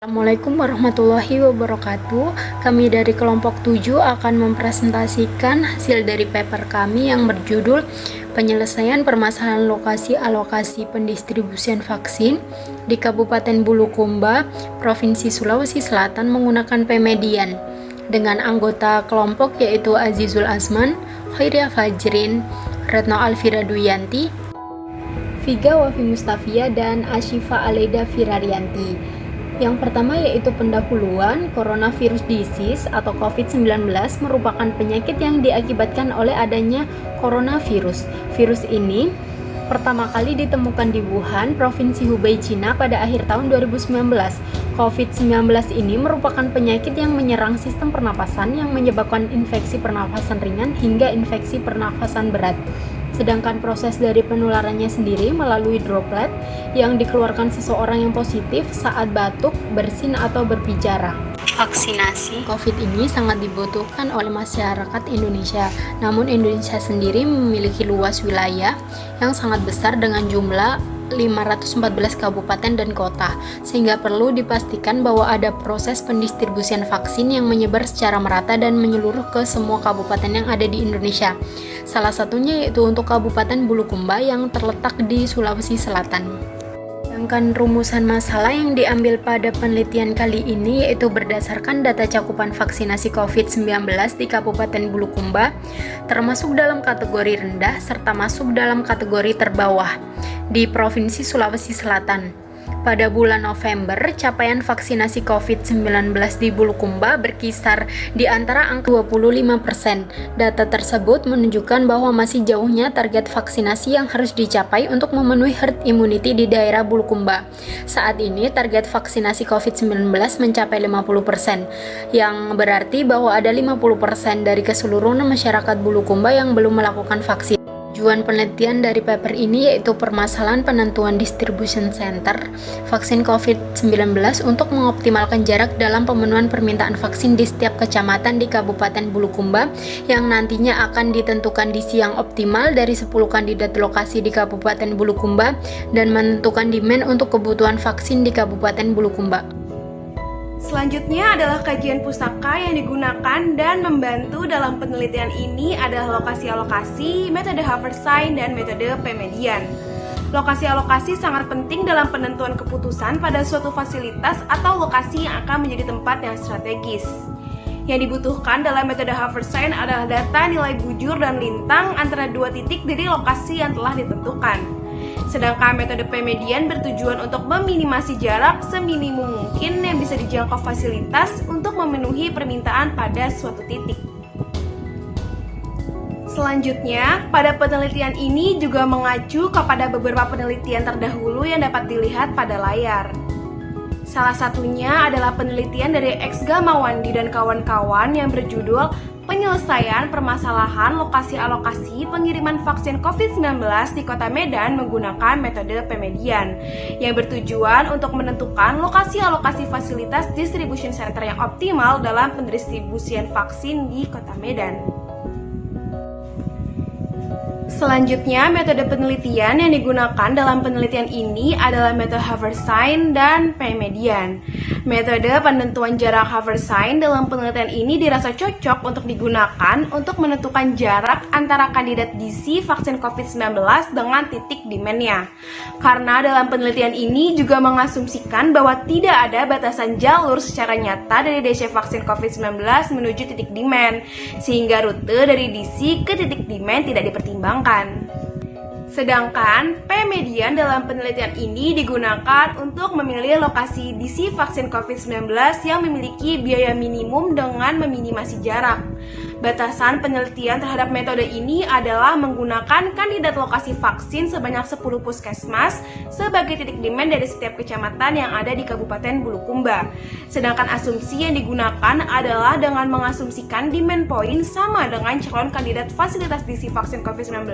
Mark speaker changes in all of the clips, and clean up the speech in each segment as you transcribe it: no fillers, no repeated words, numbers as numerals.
Speaker 1: Assalamualaikum warahmatullahi wabarakatuh. Kami dari kelompok 7 akan mempresentasikan hasil dari paper kami yang berjudul Penyelesaian Permasalahan Lokasi Alokasi Pendistribusian Vaksin di Kabupaten Bulukumba, Provinsi Sulawesi Selatan menggunakan Pemedian, dengan anggota kelompok yaitu Azizul Azman, Khairia Fajrin, Retno Alfira Duyanti, Viga Wafi Mustafia, dan Ashifa Aleda Firarianti. Yang pertama yaitu pendahuluan. Coronavirus disease atau COVID-19 merupakan penyakit yang diakibatkan oleh adanya coronavirus. Virus ini pertama kali ditemukan di Wuhan, Provinsi Hubei, Cina pada akhir tahun 2019. COVID-19 ini merupakan penyakit yang menyerang sistem pernapasan yang menyebabkan infeksi pernapasan ringan hingga infeksi pernapasan berat. Sedangkan proses dari penularannya sendiri melalui droplet yang dikeluarkan seseorang yang positif saat batuk, bersin, atau berbicara. Vaksinasi COVID ini sangat dibutuhkan oleh masyarakat Indonesia. Namun Indonesia sendiri memiliki luas wilayah yang sangat besar dengan jumlah 514 kabupaten dan kota, sehingga perlu dipastikan bahwa ada proses pendistribusian vaksin yang menyebar secara merata dan menyeluruh ke semua kabupaten yang ada di Indonesia. Salah satunya yaitu untuk Kabupaten Bulukumba yang terletak di Sulawesi Selatan. Sedangkan rumusan masalah yang diambil pada penelitian kali ini yaitu berdasarkan data cakupan vaksinasi COVID-19 di Kabupaten Bulukumba, termasuk dalam kategori rendah serta masuk dalam kategori terbawah di Provinsi Sulawesi Selatan. Pada bulan November, capaian vaksinasi COVID-19 di Bulukumba berkisar di antara angka 25%. Data tersebut menunjukkan bahwa masih jauhnya target vaksinasi yang harus dicapai untuk memenuhi herd immunity di daerah Bulukumba. Saat ini, target vaksinasi COVID-19 mencapai 50%, yang berarti bahwa ada 50% dari keseluruhan masyarakat Bulukumba yang belum melakukan vaksin. Tujuan penelitian dari paper ini yaitu permasalahan penentuan distribution center vaksin COVID-19 untuk mengoptimalkan jarak dalam pemenuhan permintaan vaksin di setiap kecamatan di Kabupaten Bulukumba yang nantinya akan ditentukan di siang optimal dari 10 kandidat lokasi di Kabupaten Bulukumba dan menentukan demand untuk kebutuhan vaksin di Kabupaten Bulukumba.
Speaker 2: Selanjutnya adalah kajian pustaka yang digunakan dan membantu dalam penelitian ini adalah lokasi alokasi, metode Haversine, dan metode Pemedian. Lokasi alokasi sangat penting dalam penentuan keputusan pada suatu fasilitas atau lokasi yang akan menjadi tempat yang strategis. Yang dibutuhkan dalam metode Haversine adalah data nilai bujur dan lintang antara dua titik dari lokasi yang telah ditentukan. Sedangkan metode Pemedian bertujuan untuk meminimasi jarak seminimum mungkin yang bisa dijangkau fasilitas untuk memenuhi permintaan pada suatu titik. Selanjutnya, pada penelitian ini juga mengacu kepada beberapa penelitian terdahulu yang dapat dilihat pada layar. Salah satunya adalah penelitian dari X Gamawandi dan kawan-kawan yang berjudul Penyelesaian Permasalahan Lokasi Alokasi Pengiriman Vaksin COVID-19 di Kota Medan menggunakan metode Pemedian, yang bertujuan untuk menentukan lokasi alokasi fasilitas distribution center yang optimal dalam pendistribusian vaksin di Kota Medan. Selanjutnya, metode penelitian yang digunakan dalam penelitian ini adalah metode Haversine dan Pemedian. Metode penentuan jarak Haversine dalam penelitian ini dirasa cocok untuk digunakan untuk menentukan jarak antara kandidat DC vaksin COVID-19 dengan titik demand-nya. Karena dalam penelitian ini juga mengasumsikan bahwa tidak ada batasan jalur secara nyata dari DC vaksin COVID-19 menuju titik demand, sehingga rute dari DC ke titik demand tidak dipertimbangkan. Sedangkan Pemedian dalam penelitian ini digunakan untuk memilih lokasi DC vaksin COVID-19 yang memiliki biaya minimum dengan meminimasi jarak. Batasan penelitian terhadap metode ini adalah menggunakan kandidat lokasi vaksin sebanyak 10 puskesmas sebagai titik demand dari setiap kecamatan yang ada di Kabupaten Bulukumba. Sedangkan asumsi yang digunakan adalah dengan mengasumsikan demand point sama dengan calon kandidat fasilitas diisi vaksin COVID-19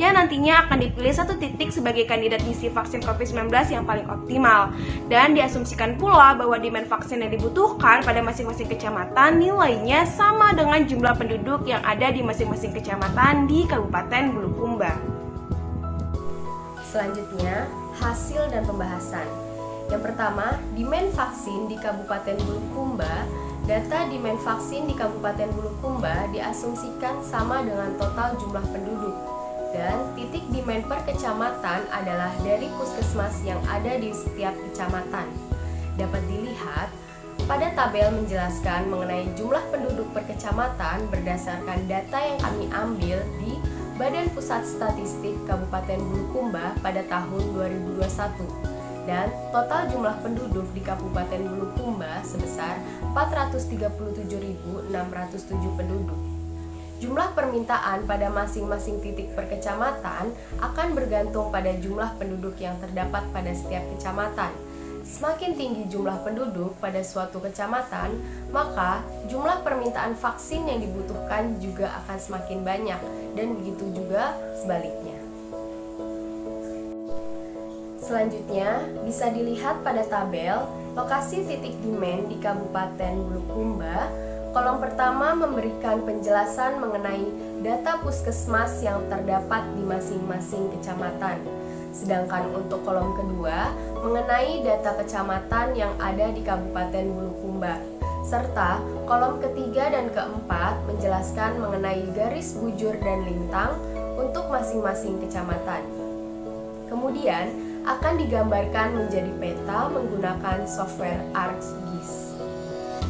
Speaker 2: yang nantinya akan dipilih satu titik sebagai kandidat diisi vaksin COVID-19 yang paling optimal. Dan diasumsikan pula bahwa demand vaksin yang dibutuhkan pada masing-masing kecamatan nilainya sama dengan jumlah penduduk yang ada di masing-masing kecamatan di Kabupaten Bulukumba.
Speaker 3: Selanjutnya, hasil dan pembahasan. Yang pertama, demand vaksin di Kabupaten Bulukumba. Data demand vaksin di Kabupaten Bulukumba diasumsikan sama dengan total jumlah penduduk. Dan titik demand per kecamatan adalah dari puskesmas yang ada di setiap kecamatan. Dapat dilihat pada tabel menjelaskan mengenai jumlah penduduk per kecamatan berdasarkan data yang kami ambil di Badan Pusat Statistik Kabupaten Bulukumba pada tahun 2021. Dan total jumlah penduduk di Kabupaten Bulukumba sebesar 437.607 penduduk. Jumlah permintaan pada masing-masing titik per kecamatan akan bergantung pada jumlah penduduk yang terdapat pada setiap kecamatan. Semakin tinggi jumlah penduduk pada suatu kecamatan, maka jumlah permintaan vaksin yang dibutuhkan juga akan semakin banyak, dan begitu juga sebaliknya. Selanjutnya, bisa dilihat pada tabel lokasi titik demand di Kabupaten Bulukumba. Kolom pertama memberikan penjelasan mengenai data puskesmas yang terdapat di masing-masing kecamatan. Sedangkan untuk kolom kedua mengenai data kecamatan yang ada di Kabupaten Bulukumba. Serta kolom ketiga dan keempat menjelaskan mengenai garis bujur dan lintang untuk masing-masing kecamatan. Kemudian akan digambarkan menjadi peta menggunakan software ArcGIS.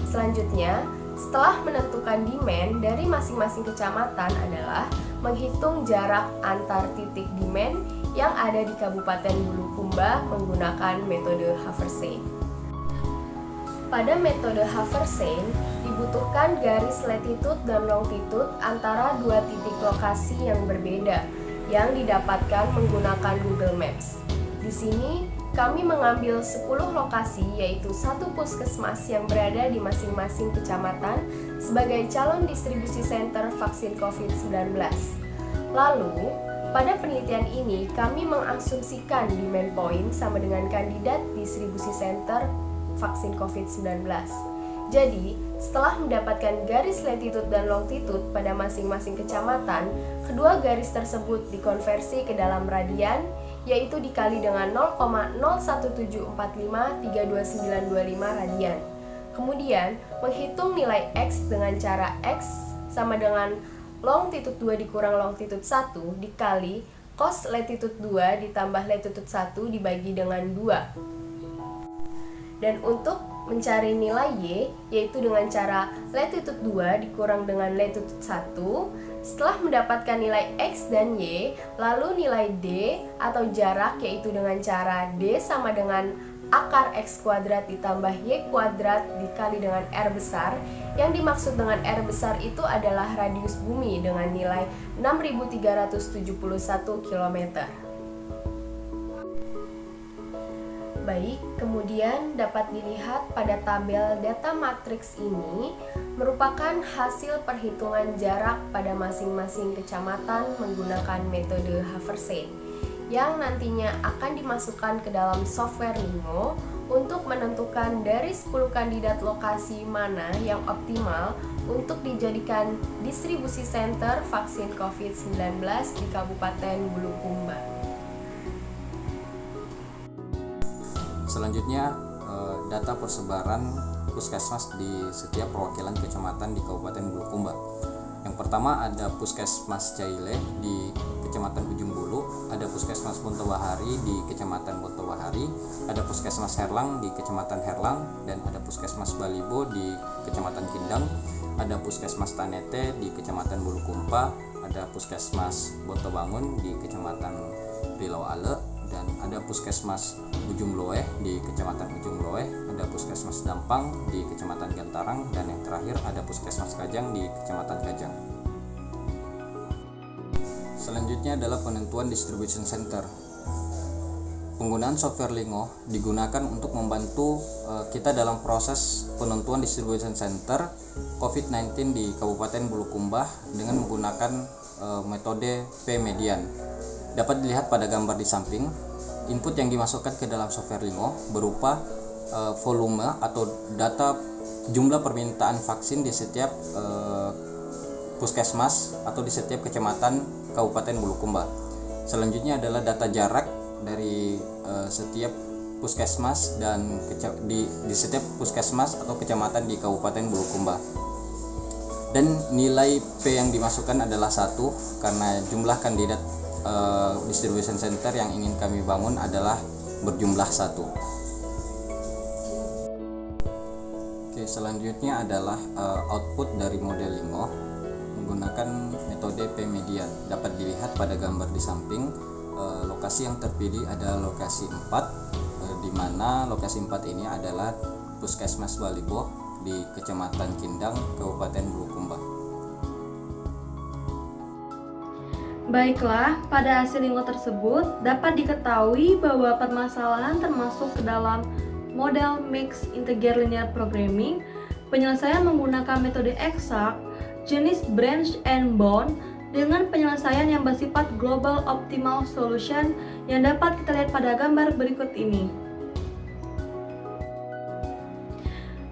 Speaker 3: Selanjutnya, setelah menentukan demand dari masing-masing kecamatan adalah menghitung jarak antar titik demand yang ada di Kabupaten Bulukumba menggunakan metode Haversine. Pada metode Haversine dibutuhkan garis latitude dan longitude antara dua titik lokasi yang berbeda yang didapatkan menggunakan Google Maps. Di sini kami mengambil 10 lokasi, yaitu satu puskesmas yang berada di masing-masing kecamatan sebagai calon distribusi center vaksin COVID-19. Lalu, pada penelitian ini kami mengasumsikan demand point sama dengan kandidat distribusi center vaksin COVID-19. Jadi, setelah mendapatkan garis latitude dan longitude pada masing-masing kecamatan, kedua garis tersebut dikonversi ke dalam radian, yaitu dikali dengan 0,01745 radian. Kemudian, menghitung nilai X dengan cara X sama dengan longitude 2 dikurang longitude 1 dikali cos latitude 2 ditambah latitude 1 dibagi dengan 2. Dan untuk mencari nilai Y, yaitu dengan cara latitude 2 dikurang dengan latitude 1, setelah mendapatkan nilai X dan Y, lalu nilai D atau jarak yaitu dengan cara D sama dengan akar X kuadrat ditambah Y kuadrat dikali dengan R besar. Yang dimaksud dengan R besar itu adalah radius bumi dengan nilai 6.371 km. Baik, kemudian dapat dilihat pada tabel data matriks ini merupakan hasil perhitungan jarak pada masing-masing kecamatan menggunakan metode Haversine yang nantinya akan dimasukkan ke dalam software Lingo untuk menentukan dari 10 kandidat lokasi mana yang optimal untuk dijadikan distribusi center vaksin COVID-19 di Kabupaten Bulukumba.
Speaker 4: Selanjutnya, data persebaran puskesmas di setiap perwakilan kecamatan di Kabupaten Bulukumba. Yang pertama ada Puskesmas Caile di Kecamatan Ujung Bulu, ada Puskesmas Bontowahari di Kecamatan Bontowahari, ada Puskesmas Herlang di Kecamatan Herlang, dan ada Puskesmas Balibo di Kecamatan Kindang, ada Puskesmas Tanete di Kecamatan Bulukumpa, ada Puskesmas Bontobangun di Kecamatan Rilau Ale, dan ada Puskesmas Ujung Loeh di Kecamatan Ujung Loeh, ada Puskesmas Dampang di Kecamatan Gantarang, dan yang terakhir ada Puskesmas Kajang di Kecamatan Kajang. Selanjutnya adalah penentuan distribution center. Penggunaan software Lingo digunakan untuk membantu kita dalam proses penentuan distribution center COVID-19 di Kabupaten Bulukumba dengan menggunakan metode P-median. Dapat dilihat pada gambar di samping, input yang dimasukkan ke dalam software Lingo berupa volume atau data jumlah permintaan vaksin di setiap puskesmas atau di setiap kecamatan Kabupaten Bulukumba. Selanjutnya adalah data jarak dari setiap puskesmas dan di setiap puskesmas atau kecamatan di Kabupaten Bulukumba. Dan nilai P yang dimasukkan adalah 1 karena jumlah kandidat distribution center yang ingin kami bangun adalah berjumlah 1. Oke, selanjutnya adalah output dari model Lingo menggunakan metode P-median. Dapat dilihat pada gambar di samping. Lokasi yang terpilih adalah lokasi 4, di mana lokasi 4 ini adalah Puskesmas Balibo di Kecamatan Kindang, Kabupaten Bulukumba.
Speaker 5: Baiklah, pada hasil Lingo tersebut dapat diketahui bahwa permasalahan termasuk ke dalam model Mixed Integer Linear Programming, penyelesaian menggunakan metode eksak, jenis branch and bound, dengan penyelesaian yang bersifat Global Optimal Solution yang dapat kita lihat pada gambar berikut ini.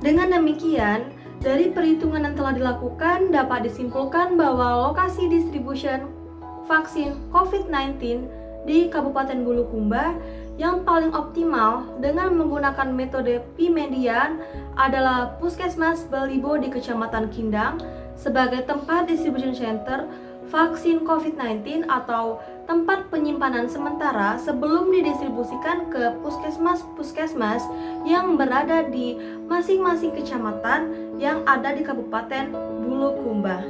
Speaker 5: Dengan demikian, dari perhitungan yang telah dilakukan dapat disimpulkan bahwa lokasi distribution vaksin COVID-19 di Kabupaten Bulukumba yang paling optimal dengan menggunakan metode P-median adalah Puskesmas Balibo di Kecamatan Kindang sebagai tempat distribution center vaksin COVID-19 atau tempat penyimpanan sementara sebelum didistribusikan ke puskesmas-puskesmas yang berada di masing-masing kecamatan yang ada di Kabupaten Bulukumba.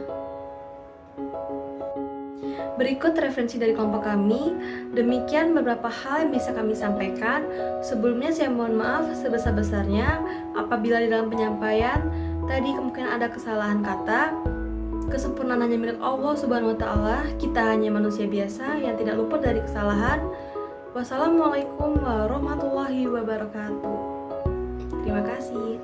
Speaker 5: Berikut referensi dari kelompok kami. Demikian beberapa hal yang bisa kami sampaikan. Sebelumnya saya mohon maaf sebesar-besarnya apabila di dalam penyampaian tadi kemungkinan ada kesalahan kata. Kesempurnaan hanya milik Allah Subhanahu wa Ta'ala. Kita hanya manusia biasa yang tidak luput dari kesalahan. Wassalamualaikum warahmatullahi wabarakatuh. Terima kasih.